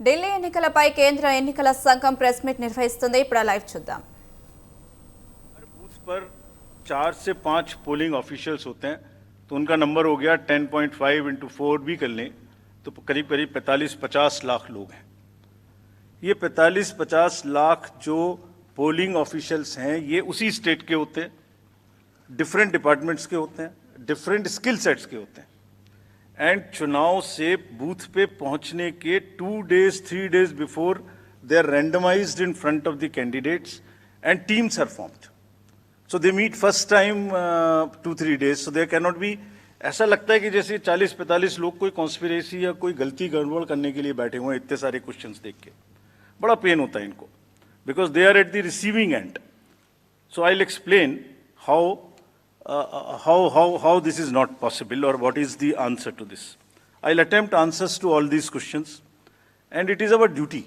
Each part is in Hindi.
ఢిల్లీ ఎన్నికలపై కేంద్ర ఎన్నికల సంఘం ప్రెస్ మీట్ నిర్వహిస్తుంది. ఇప్పుడు లైవ్ చూద్దాం. बूथ पर 4 से 5 पोलिंग ऑफिशियल्स होते हैं, तो उनका नंबर हो गया 10.5 इंटू 4 भी कर लें तो करीब करीब 45-50 लाख लोग हैं. ये 45-50 लाख जो पोलिंग ऑफिशियल्स हैं ये उसी स्टेट के होते हैं, डिफरेंट डिपार्टमेंट्स के होते हैं, डिफरेंट स्किल सेट्स के होते हैं. एंड चुनाव से बूथ पे पहुंचने के 2 days 3 days before they are randomized in front of the candidates and teams are formed. So they meet first time 2-3 days. So there cannot be, ऐसा लगता है कि जैसे 40-45 लोग कोई कॉन्स्पिरेसी या कोई गलती गड़बड़ करने के लिए बैठे हुए हैं इतने सारे क्वेश्चंस देख के. बड़ा पेन होता है इनको, because they are at the receiving end. So I will explain how this is not possible or what is the answer to this. I'll attempt answers to all these questions, and it is our duty.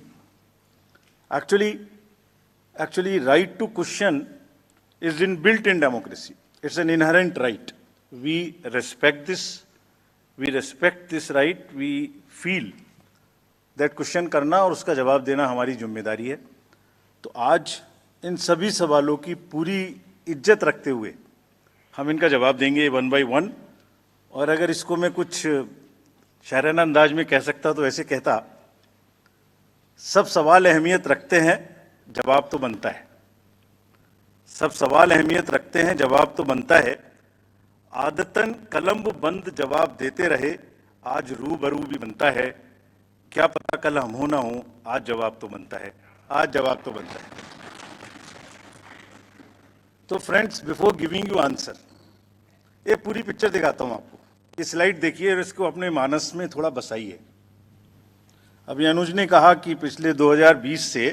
Actually, right to question is inbuilt in democracy. It's an inherent right. We respect this. We respect this right. We feel that question करना और उसका जवाब देना हमारी जिम्मेदारी है. तो आज इन सभी सवालों की पूरी इज्जत रखते हुए हम इनका जवाब देंगे 1 by 1. और अगर इसको मैं कुछ शायराना अंदाज में कह सकता तो ऐसे कहता, सब सवाल अहमियत रखते हैं, जवाब तो बनता है. सब सवाल अहमियत रखते हैं, जवाब तो बनता है. आदतन कलम बंद जवाब देते रहे, आज रूबरू भी बनता है. क्या पता कल हम हो ना हो, आज जवाब तो बनता है. आज जवाब तो बनता है. तो friends, before giving you answer, ये पूरी पिक्चर दिखाता हूं आपको. ये स्लाइड देखिए और इसको अपने मानस में थोड़ा बसाइए. अभी अनुज ने कहा कि पिछले 2020 से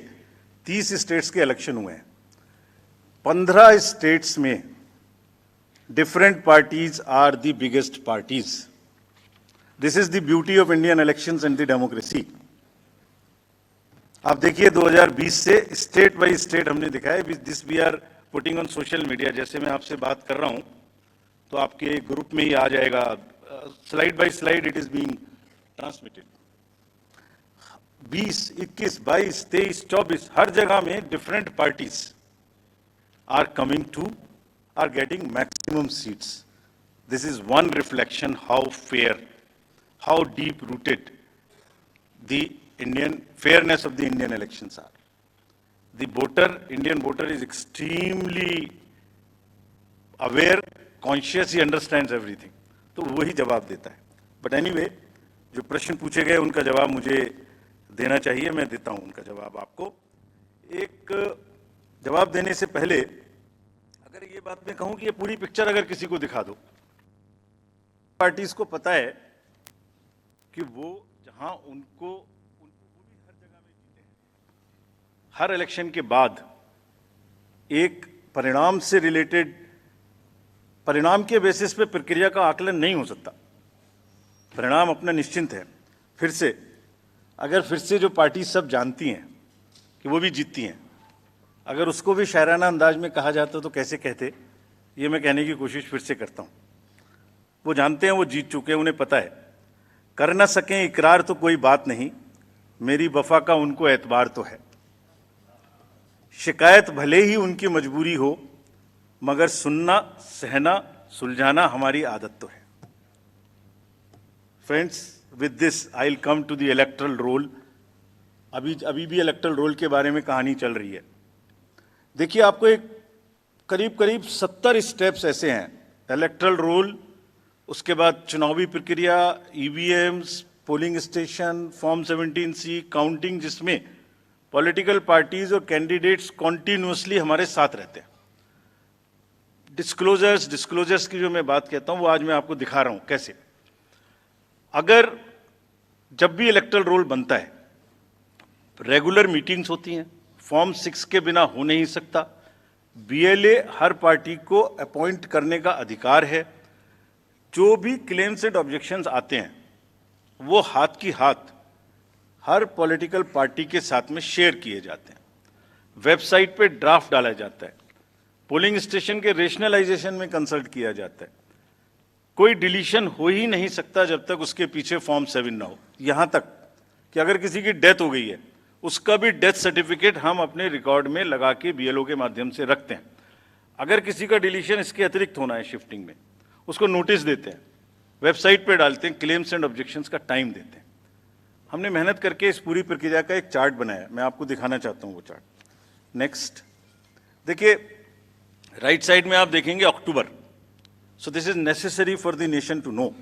30 स्टेट्स के इलेक्शन हुए हैं. 15 स्टेट्स में different parties are the biggest parties. This is the beauty of Indian elections and the democracy. आप देखिए 2020 से स्टेट बाय स्टेट हमने दिखाया. This we are putting on social media. जैसे मैं आपसे बात कर रहा हूं तो आपके ग्रुप में ही आ जाएगा. Slide by slide it is being transmitted. 20, 21, 22, 23, 24 हर जगह में different parties are coming to, are getting maximum seats. This is one reflection how fair, how deep rooted the Indian fairness of the Indian elections are. The voter, Indian voter is extremely aware, conscious, he understands everything. तो वही जवाब देता है. बट एनीवे, जो प्रश्न पूछे गए उनका जवाब मुझे देना चाहिए, मैं देता हूं उनका जवाब आपको. एक जवाब देने से पहले अगर ये बात मैं कहूं कि ये पूरी पिक्चर अगर किसी को दिखा दो, पार्टीज को पता है कि वो जहां उनको हर इलेक्शन के बाद एक परिणाम से रिलेटेड, परिणाम के बेसिस पे प्रक्रिया का आकलन नहीं हो सकता. परिणाम अपना निश्चिंत है. फिर से जो पार्टी सब जानती हैं कि वो भी जीतती हैं, अगर उसको भी शायराना अंदाज में कहा जाता तो कैसे कहते, ये मैं कहने की कोशिश फिर से करता हूँ. वो जानते हैं, वो जीत चुके हैं, उन्हें पता है. कर ना सकें इकरार तो कोई बात नहीं, मेरी वफा का उनको एतबार तो है. शिकायत भले ही उनकी मजबूरी हो, मगर सुनना, सहना, सुलझाना हमारी आदत तो है. Friends, with this I will come to the electoral roll. अभी भी इलेक्टरल रोल के बारे में कहानी चल रही है. देखिए, आपको एक करीब 70 स्टेप्स ऐसे हैं. इलेक्टरल रोल, उसके बाद चुनावी प्रक्रिया, EVMs, polling station, form 17C, counting, जिसमें पॉलिटिकल पार्टीज और कैंडिडेट्स कॉन्टिन्यूसली हमारे साथ रहते हैं. डिस्क्लोजर्स की जो मैं बात कहता हूं वो आज मैं आपको दिखा रहा हूं कैसे. अगर जब भी इलेक्टरल रोल बनता है, रेगुलर मीटिंग्स होती हैं, फॉर्म 6 के बिना हो नहीं सकता. बीएलए हर पार्टी को अपॉइंट करने का अधिकार है. जो भी क्लेम्स एंड ऑब्जेक्शंस आते हैं वो हाथ की हाथ हर पॉलिटिकल पार्टी के साथ में शेयर किए जाते हैं. वेबसाइट पे ड्राफ्ट डाला जाता है. पोलिंग स्टेशन के रेशनलाइजेशन में कंसल्ट किया जाता है. कोई डिलीशन हो ही नहीं सकता जब तक उसके पीछे फॉर्म 7 ना हो. यहां तक कि अगर किसी की डेथ हो गई है उसका भी डेथ सर्टिफिकेट हम अपने रिकॉर्ड में लगा के बीएलओ के माध्यम से रखते हैं। अगर किसी का डिलीशन इसके अतिरिक्त होना है शिफ्टिंग में, उसको नोटिस देते हैं, वेबसाइट पे डालते हैं, क्लेम्स एंड ऑब्जेक्शंस का टाइम देते हैं। हमने मेहनत करके इस पूरी प्रक्रिया का एक चार्ट बनाया, मैं आपको दिखाना चाहता हूं वो चार्ट। नेक्स्ट देखिए, राइट साइड में आप देखेंगे अक्टूबर। So this is necessary for the nation to know.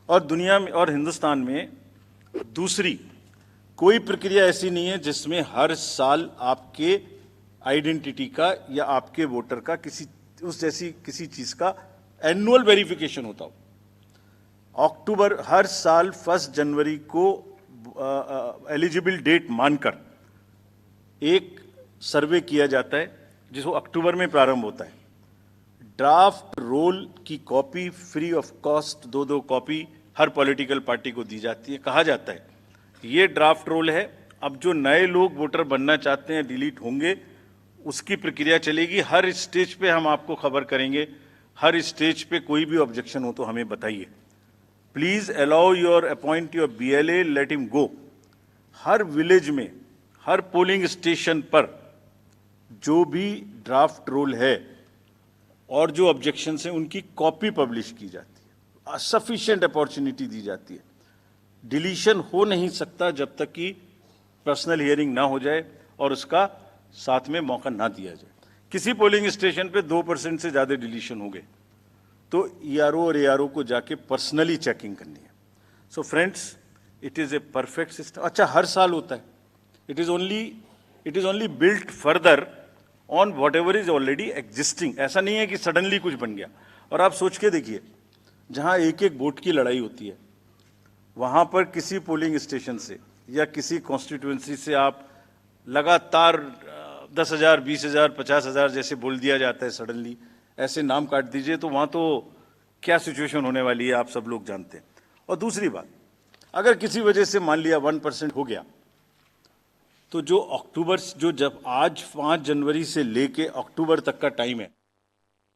और दुनिया में और हिंदुस्तान में दूसरी कोई प्रक्रिया ऐसी नहीं है जिसमें हर साल आपके आइडेंटिटी का या आपके वोटर का किसी उस जैसी किसी चीज का एनुअल वेरिफिकेशन होता हो। अक्टूबर हर साल 1 जनवरी को एलिजिबल डेट मानकर एक सर्वे किया जाता है जिसको अक्टूबर में प्रारंभ होता है। ड्राफ्ट रोल की copy free of cost 2-2 copy her political party को दी जाती है। कहा जाता है ये ड्राफ्ट रोल है, अब जो नए लोग वोटर बनना चाहते हैं डिलीट होंगे, उसकी प्रक्रिया चलेगी। हर स्टेज पे हम आपको खबर करेंगे, हर स्टेज पे कोई भी ऑब्जेक्शन हो तो हमें बताइए। Please allow your appoint your BLA, let him go. हर विलेज में, हर पोलिंग स्टेशन पर जो भी ड्राफ्ट रोल है और जो ऑब्जेक्शंस हैं उनकी कॉपी पब्लिश की जाती है, सफिशिएंट अपॉर्चुनिटी दी जाती है। डिलीशन हो नहीं सकता जब तक कि पर्सनल हियरिंग ना हो जाए और उसका साथ में मौका ना दिया जाए। किसी पोलिंग स्टेशन पे 2% से ज़्यादा डिलीशन हो गए तो ईआरओ और एआरओ को जाके पर्सनली चेकिंग करनी है। So friends, it is a perfect system. अच्छा, हर साल होता है। It is only built further on what ever is already existing. ऐसा नहीं है कि सडनली कुछ बन गया। और आप सोच के देखिए, जहाँ एक एक वोट की लड़ाई होती है, वहाँ पर किसी पोलिंग स्टेशन से या किसी कॉन्स्टिट्यूएंसी से आप लगातार 10,000, 20,000, 50,000 जैसे बोल दिया जाता है सडनली, ऐसे नाम काट दीजिए, तो वहाँ तो क्या सिचुएशन होने वाली है आप सब लोग जानते हैं। और दूसरी बात, अगर किसी वजह से मान लिया 1% हो गया, तो जो जब आज 5 जनवरी से लेके अक्टूबर तक का टाइम है,